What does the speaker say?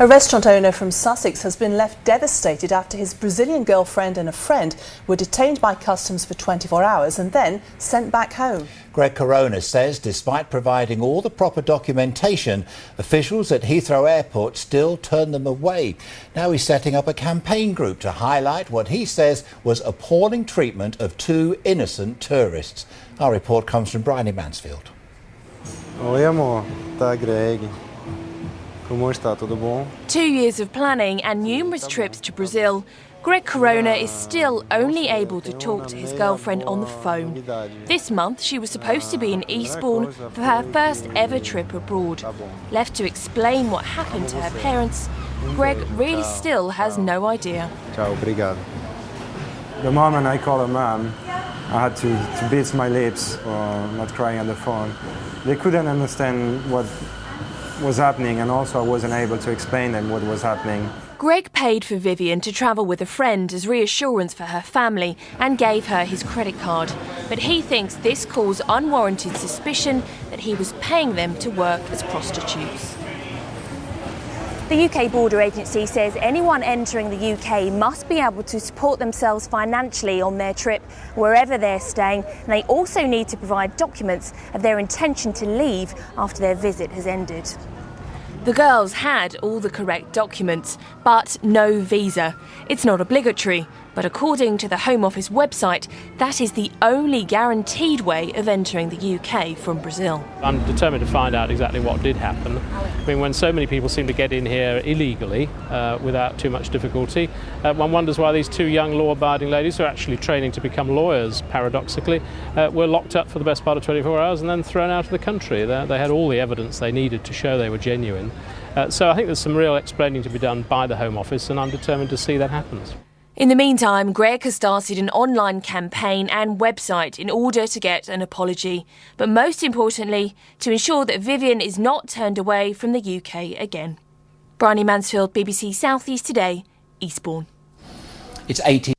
A restaurant owner from Sussex has been left devastated after his Brazilian girlfriend and a friend were detained by customs for 24 hours and then sent back home. Greg Corona says despite providing all the proper documentation, officials at Heathrow Airport still turn them away. Now he's setting up a campaign group to highlight what he says was appalling treatment of two innocent tourists. Our report comes from Bryony Mansfield. Oi, amor. Tá, Greg. Como está? Tudo bom? 2 years of planning and numerous trips to Brazil, Greg Corona is still only able to talk to his girlfriend on the phone. This month she was supposed to be in Eastbourne for her first ever trip abroad. Left to explain what happened to her parents, Greg really still has no idea. Ciao, obrigado. The moment I called her mom, I had to beat my lips for not crying on the phone. They couldn't understand what was happening, and also I wasn't able to explain them what was happening. Greg paid for Viviane to travel with a friend as reassurance for her family and gave her his credit card. But he thinks this caused unwarranted suspicion that he was paying them to work as prostitutes. The UK Border Agency says anyone entering the UK must be able to support themselves financially on their trip wherever they're staying, and they also need to provide documents of their intention to leave after their visit has ended. The girls had all the correct documents, but no visa. It's not obligatory, but according to the Home Office website, that is the only guaranteed way of entering the UK from Brazil. I'm determined to find out exactly what did happen. I mean, when so many people seem to get in here illegally, without too much difficulty, one wonders why these two young law-abiding ladies who are actually training to become lawyers, paradoxically, were locked up for the best part of 24 hours and then thrown out of the country. They had all the evidence they needed to show they were genuine. So I think there's some real explaining to be done by the Home Office, and I'm determined to see that happens. In the meantime, Greg has started an online campaign and website in order to get an apology, but most importantly, to ensure that Viviane is not turned away from the UK again. Bryony Mansfield, BBC South East Today, Eastbourne. It's 18.